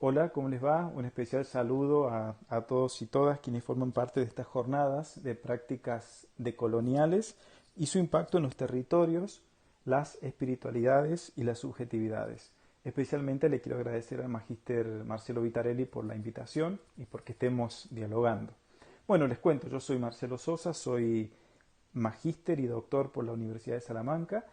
Hola, ¿cómo les va? Un especial saludo a todos y todas quienes forman parte de estas jornadas de prácticas decoloniales y su impacto en los territorios, las espiritualidades y las subjetividades. Especialmente le quiero agradecer al magíster Marcelo Vitarelli por la invitación y porque estemos dialogando. Bueno, les cuento, yo soy Marcelo Sosa, soy magíster y doctor por la Universidad de Salamanca.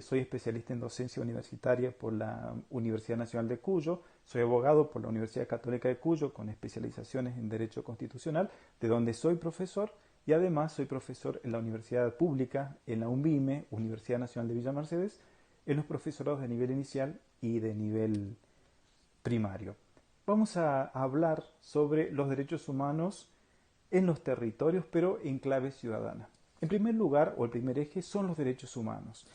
Soy especialista en docencia universitaria por la Universidad Nacional de Cuyo. Soy abogado por la Universidad Católica de Cuyo con especializaciones en Derecho Constitucional, de donde soy profesor y además soy profesor en la Universidad Pública, en la UNVIME, Universidad Nacional de Villa Mercedes, en los profesorados de nivel inicial y de nivel primario. Vamos a hablar sobre los derechos humanos en los territorios, pero en clave ciudadana. En primer lugar, o el primer eje, son los derechos humanos.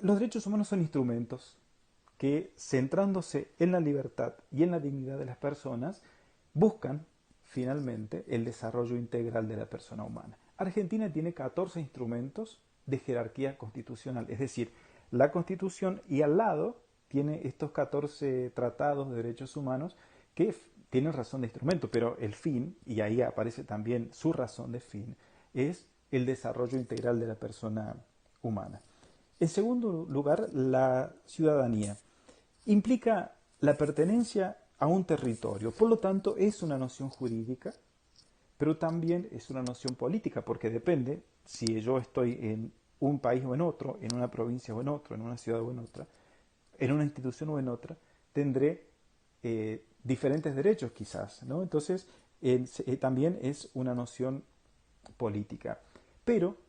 Los derechos humanos son instrumentos que, centrándose en la libertad y en la dignidad de las personas, buscan finalmente el desarrollo integral de la persona humana. Argentina tiene 14 instrumentos de jerarquía constitucional, es decir, la Constitución y al lado tiene estos 14 tratados de derechos humanos que tienen razón de instrumento, pero el fin, y ahí aparece también su razón de fin, es el desarrollo integral de la persona humana. En segundo lugar, la ciudadanía implica la pertenencia a un territorio, por lo tanto es una noción jurídica, pero también es una noción política, porque depende si yo estoy en un país o en otro, en una provincia o en otro, en una ciudad o en otra, en una institución o en otra, tendré diferentes derechos quizás, ¿no? Entonces, también es una noción política. Pero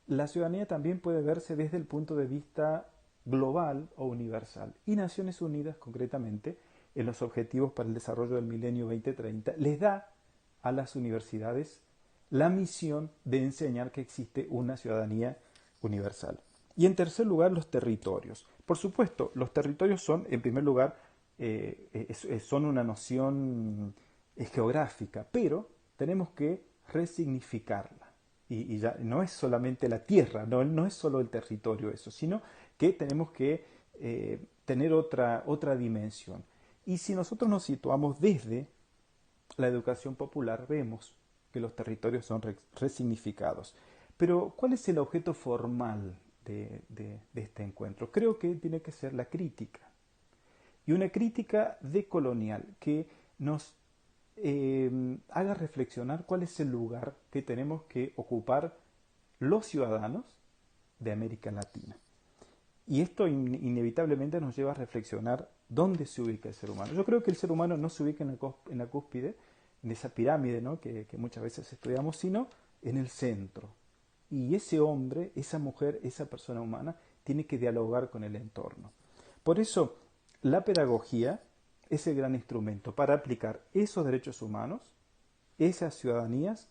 la ciudadanía también puede verse desde el punto de vista global o universal. Y Naciones Unidas, concretamente, en los Objetivos para el Desarrollo del Milenio 2030, les da a las universidades la misión de enseñar que existe una ciudadanía universal. Y en tercer lugar, los territorios. Por supuesto, los territorios son, en primer lugar, son una noción geográfica, pero tenemos que resignificarla. Y ya no es solamente la tierra, no es solo el territorio eso, sino que tenemos que tener otra dimensión. Y si nosotros nos situamos desde la educación popular, vemos que los territorios son resignificados. Pero, ¿cuál es el objeto formal de este encuentro? Creo que tiene que ser la crítica. Y una crítica decolonial que nos haga reflexionar cuál es el lugar que tenemos que ocupar los ciudadanos de América Latina. Y esto inevitablemente nos lleva a reflexionar dónde se ubica el ser humano. Yo creo que el ser humano no se ubica en la cúspide, en esa pirámide, ¿no? que muchas veces estudiamos, sino en el centro. Y ese hombre, esa mujer, esa persona humana tiene que dialogar con el entorno. Por eso, la pedagogía es el gran instrumento para aplicar esos derechos humanos, esas ciudadanías,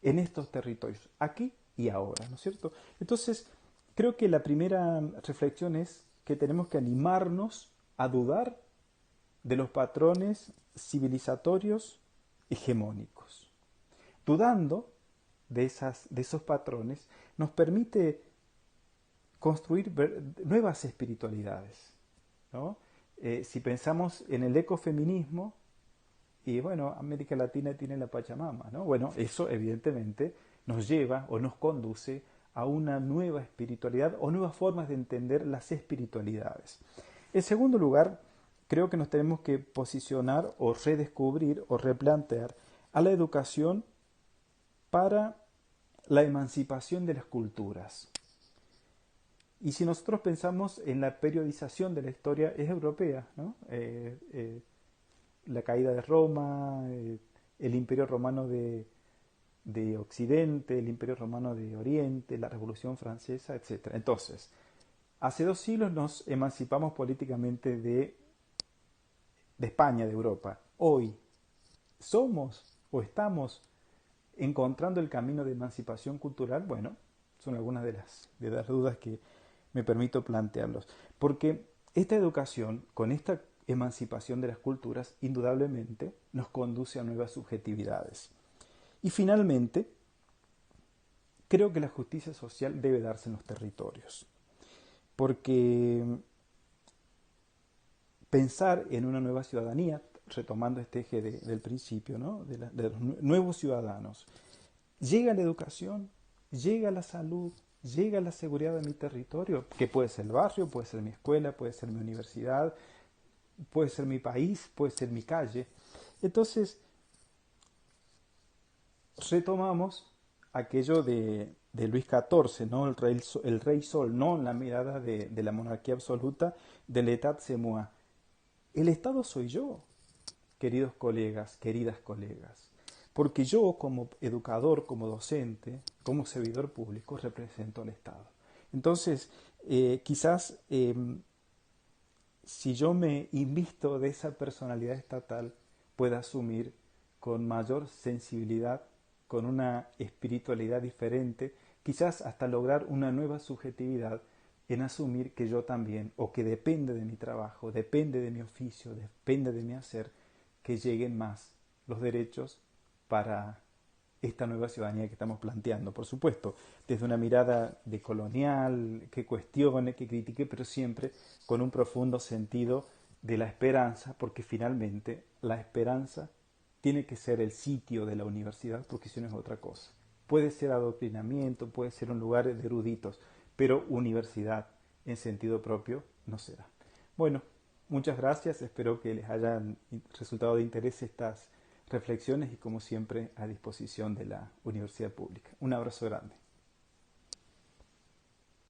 en estos territorios, aquí y ahora, ¿no es cierto? Entonces, creo que la primera reflexión es que tenemos que animarnos a dudar de los patrones civilizatorios hegemónicos. Dudando de esos patrones nos permite construir nuevas espiritualidades, ¿no? Si pensamos en el ecofeminismo, y bueno, América Latina tiene la Pachamama, ¿no? Bueno, eso evidentemente nos lleva o nos conduce a una nueva espiritualidad o nuevas formas de entender las espiritualidades. En segundo lugar, creo que nos tenemos que posicionar o redescubrir o replantear a la educación para la emancipación de las culturas. Y si nosotros pensamos en la periodización de la historia, es europea, ¿no? La caída de Roma, el Imperio Romano de Occidente, el Imperio Romano de Oriente, la Revolución Francesa, etc. Entonces, hace 2 siglos nos emancipamos políticamente de España, de Europa. Hoy, ¿somos o estamos encontrando el camino de emancipación cultural? Bueno, son algunas de las dudas que me permito plantearlos. Porque esta educación, con esta emancipación de las culturas, indudablemente nos conduce a nuevas subjetividades. Y finalmente, creo que la justicia social debe darse en los territorios. Porque pensar en una nueva ciudadanía, retomando este eje del principio, ¿no? De los nuevos ciudadanos. Llega la educación, llega la salud, llega la seguridad de mi territorio, que puede ser el barrio, puede ser mi escuela, puede ser mi universidad, puede ser mi país, puede ser mi calle. Entonces, retomamos aquello de Luis XIV, ¿no? El rey Sol, no la mirada de la monarquía absoluta, de l'état c'est moi. El Estado soy yo, queridos colegas, queridas colegas, porque yo como educador, como docente, como servidor público, represento al Estado. Entonces, quizás si yo me invisto de esa personalidad estatal, pueda asumir con mayor sensibilidad, con una espiritualidad diferente, quizás hasta lograr una nueva subjetividad en asumir que yo también, o que depende de mi trabajo, depende de mi oficio, depende de mi hacer, que lleguen más los derechos para esta nueva ciudadanía que estamos planteando. Por supuesto, desde una mirada de colonial, que cuestione, que critique, pero siempre con un profundo sentido de la esperanza, porque finalmente la esperanza tiene que ser el sitio de la universidad, porque si no es otra cosa. Puede ser adoctrinamiento, puede ser un lugar de eruditos, pero universidad en sentido propio no será. Bueno, muchas gracias, espero que les hayan resultado de interés estas reflexiones y como siempre a disposición de la Universidad Pública. Un abrazo grande.